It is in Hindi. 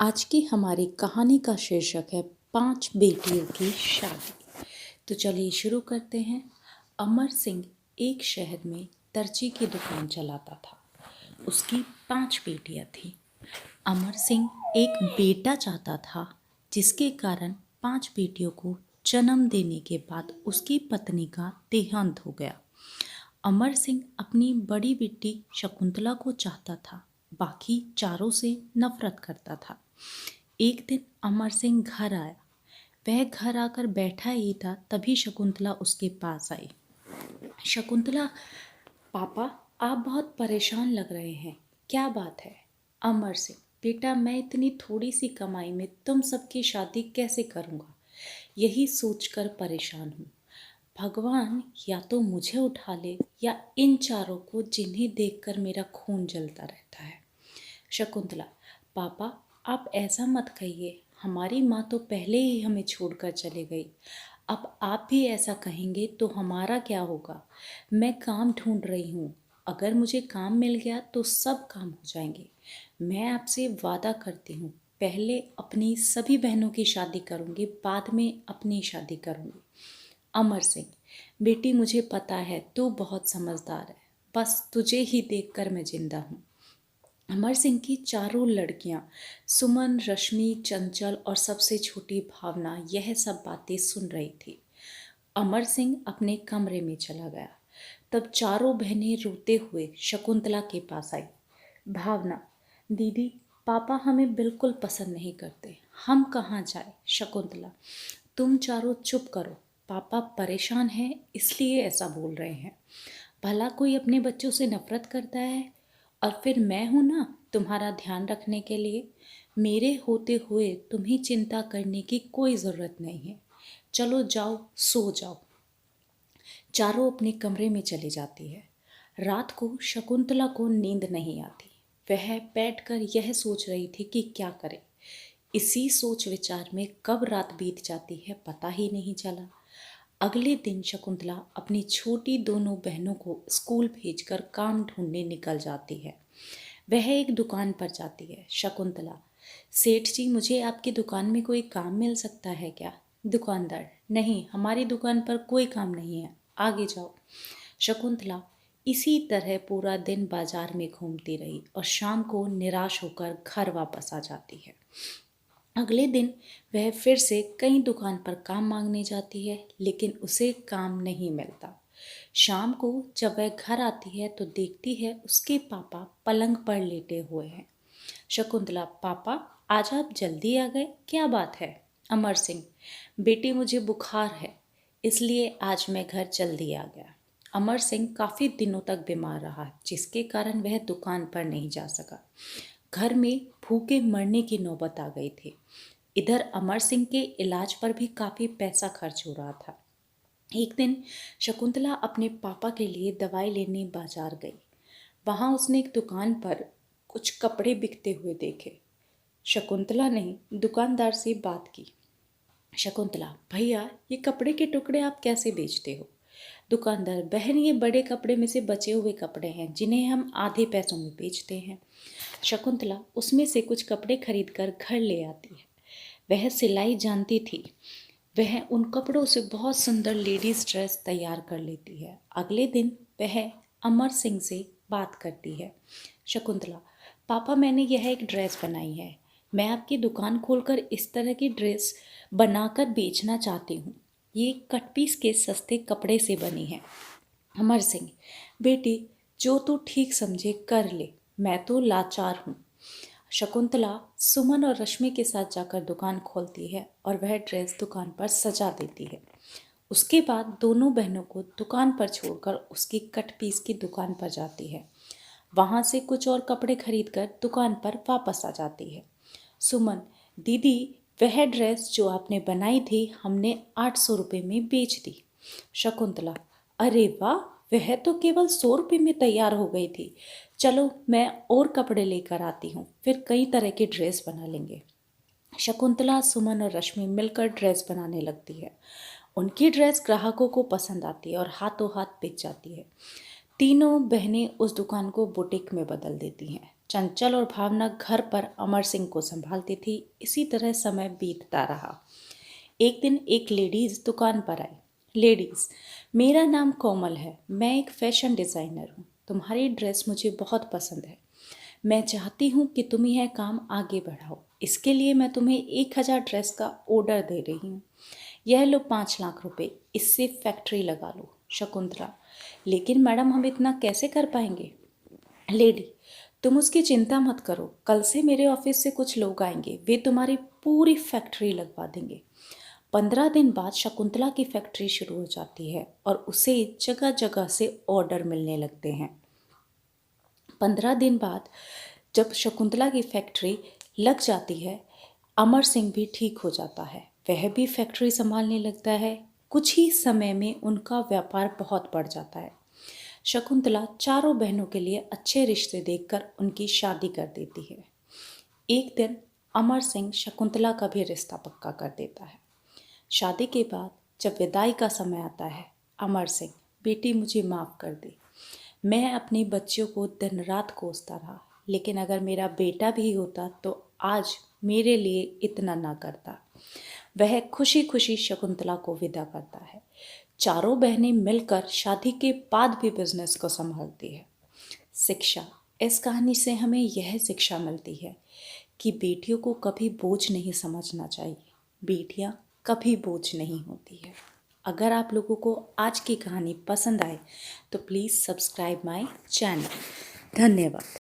आज की हमारी कहानी का शीर्षक है 5 बेटियों की शादी। तो चलिए शुरू करते हैं। अमर सिंह एक शहर में दर्जी की दुकान चलाता था। उसकी 5 बेटियां थीं। अमर सिंह एक बेटा चाहता था, जिसके कारण 5 बेटियों को जन्म देने के बाद उसकी पत्नी का देहांत हो गया। अमर सिंह अपनी बड़ी बेटी शकुंतला को चाहता था, बाकी चारों से नफरत करता था। एक दिन अमर सिंह घर आया। वह घर आकर बैठा ही था, तभी शकुंतला उसके पास आई। शकुंतला, पापा, आप बहुत परेशान लग रहे हैं, क्या बात है? अमर सिंह, बेटा, मैं इतनी थोड़ी सी कमाई में तुम सबकी शादी कैसे करूँगा, यही सोचकर परेशान हूँ। भगवान या तो मुझे उठा ले या इन चारों को, जिन्हें देखकर मेरा खून जलता रहता है। शकुंतला, पापा, आप ऐसा मत कहिए, हमारी माँ तो पहले ही हमें छोड़कर चले गई। अब आप भी ऐसा कहेंगे तो हमारा क्या होगा? मैं काम ढूंढ रही हूँ, अगर मुझे काम मिल गया तो सब काम हो जाएंगे। मैं आपसे वादा करती हूँ, पहले अपनी सभी बहनों की शादी करूँगी, बाद में अपनी शादी करूँगी। अमर सिंह, बेटी, मुझे पता है तू बहुत समझदार है, बस तुझे ही देखकर मैं जिंदा हूँ। अमर सिंह की चारों लड़कियां, सुमन, रश्मि, चंचल और सबसे छोटी भावना, यह सब बातें सुन रही थी। अमर सिंह अपने कमरे में चला गया। तब चारों बहनें रोते हुए शकुंतला के पास आई। भावना, दीदी, पापा हमें बिल्कुल पसंद नहीं करते, हम कहाँ जाए? शकुंतला, तुम चारों चुप करो, पापा परेशान हैं इसलिए ऐसा बोल रहे हैं। भला कोई अपने बच्चों से नफरत करता है? और फिर मैं हूं ना तुम्हारा ध्यान रखने के लिए। मेरे होते हुए तुम्हें चिंता करने की कोई ज़रूरत नहीं है। चलो जाओ, सो जाओ। चारों अपने कमरे में चली जाती है। रात को शकुंतला को नींद नहीं आती। वह बैठकर यह सोच रही थी कि क्या करे। इसी सोच विचार में कब रात बीत जाती है पता ही नहीं चला। अगले दिन शकुंतला अपनी छोटी दोनों बहनों को स्कूल भेजकर काम ढूंढने निकल जाती है। वह एक दुकान पर जाती है। शकुंतला, सेठ जी, मुझे आपकी दुकान में कोई काम मिल सकता है क्या? दुकानदार, नहीं, हमारी दुकान पर कोई काम नहीं है, आगे जाओ। शकुंतला इसी तरह पूरा दिन बाजार में घूमती रही और शाम को निराश होकर घर वापस आ जाती है। अगले दिन वह फिर से कई दुकान पर काम मांगने जाती है, लेकिन उसे काम नहीं मिलता। शाम को जब वह घर आती है तो देखती है उसके पापा पलंग पर लेटे हुए हैं। शकुंतला, पापा, आज आप जल्दी आ गए, क्या बात है? अमर सिंह, बेटी, मुझे बुखार है, इसलिए आज मैं घर जल्दी आ गया। अमर सिंह काफ़ी दिनों तक बीमार रहा, जिसके कारण वह दुकान पर नहीं जा सका। घर में भूखे मरने की नौबत आ गई थी। इधर अमर सिंह के इलाज पर भी काफ़ी पैसा खर्च हो रहा था। एक दिन शकुंतला अपने पापा के लिए दवाई लेने बाजार गई। वहां उसने एक दुकान पर कुछ कपड़े बिकते हुए देखे। शकुंतला ने दुकानदार से बात की। शकुंतला, भैया, ये कपड़े के टुकड़े आप कैसे बेचते हो? दुकानदार, बहन, ये बड़े कपड़े में से बचे हुए कपड़े हैं, जिन्हें हम आधे पैसों में बेचते हैं। शकुंतला उसमें से कुछ कपड़े खरीद कर घर ले आती है। वह सिलाई जानती थी। वह उन कपड़ों से बहुत सुंदर लेडीज ड्रेस तैयार कर लेती है। अगले दिन वह अमर सिंह से बात करती है। शकुंतला, पापा, मैंने यह एक ड्रेस बनाई है। मैं आपकी दुकान खोलकर इस तरह की ड्रेस बनाकर बेचना चाहती हूँ। ये कट पीस के सस्ते कपड़े से बनी है। अमर सिंह, बेटी, जो तू ठीक समझे कर ले, मैं तो लाचार हूँ। शकुंतला सुमन और रश्मि के साथ जाकर दुकान खोलती है और वह ड्रेस दुकान पर सजा देती है। उसके बाद दोनों बहनों को दुकान पर छोड़कर उसकी कट पीस की दुकान पर जाती है। वहाँ से कुछ और कपड़े खरीदकर दुकान पर वापस आ जाती है। सुमन, दीदी, वह ड्रेस जो आपने बनाई थी हमने 800 रुपये में बेच दी। शकुंतला, अरे वाह, वह तो केवल 100 रुपये में तैयार हो गई थी। चलो मैं और कपड़े लेकर आती हूँ, फिर कई तरह की ड्रेस बना लेंगे। शकुंतला, सुमन और रश्मि मिलकर ड्रेस बनाने लगती है। उनकी ड्रेस ग्राहकों को पसंद आती है और हाथों हाथ बिक जाती है। तीनों बहनें उस दुकान को बुटीक में बदल देती हैं। चंचल और भावना घर पर अमर सिंह को संभालती थी। इसी तरह समय बीतता रहा। एक दिन एक लेडीज़ दुकान पर आई। लेडीज़, मेरा नाम कोमल है, मैं एक फैशन डिज़ाइनर हूँ। तुम्हारी ड्रेस मुझे बहुत पसंद है। मैं चाहती हूँ कि तुम यह काम आगे बढ़ाओ। इसके लिए मैं तुम्हें 1000 ड्रेस का ऑर्डर दे रही हूँ। यह लो 5 लाख रुपए, इससे फैक्ट्री लगा लो। शकुंतला, लेकिन मैडम हम इतना कैसे कर पाएंगे? लेडी, तुम उसकी चिंता मत करो। कल से मेरे ऑफिस से कुछ लोग आएंगे, वे तुम्हारी पूरी फैक्ट्री लगवा देंगे। 15 दिन बाद शकुंतला की फैक्ट्री शुरू हो जाती है और उसे जगह जगह से ऑर्डर मिलने लगते हैं। 15 दिन बाद जब शकुंतला की फैक्ट्री लग जाती है, अमर सिंह भी ठीक हो जाता है। वह भी फैक्ट्री संभालने लगता है। कुछ ही समय में उनका व्यापार बहुत बढ़ जाता है। शकुंतला चारों बहनों के लिए अच्छे रिश्ते देखकर उनकी शादी कर देती है। एक दिन अमर सिंह शकुंतला का भी रिश्ता पक्का कर देता है। शादी के बाद जब विदाई का समय आता है, अमर सिंह, बेटी मुझे माफ़ कर दे। मैं अपनी बच्चियों को दिन रात कोसता रहा, लेकिन अगर मेरा बेटा भी होता तो आज मेरे लिए इतना ना करता। वह खुशी खुशी शकुंतला को विदा करता है। चारों बहनें मिलकर शादी के बाद भी बिजनेस को संभालती है। शिक्षा, इस कहानी से हमें यह शिक्षा मिलती है कि बेटियों को कभी बोझ नहीं समझना चाहिए। बेटियां कभी बोझ नहीं होती है। अगर आप लोगों को आज की कहानी पसंद आए तो प्लीज़ सब्सक्राइब माय चैनल। धन्यवाद।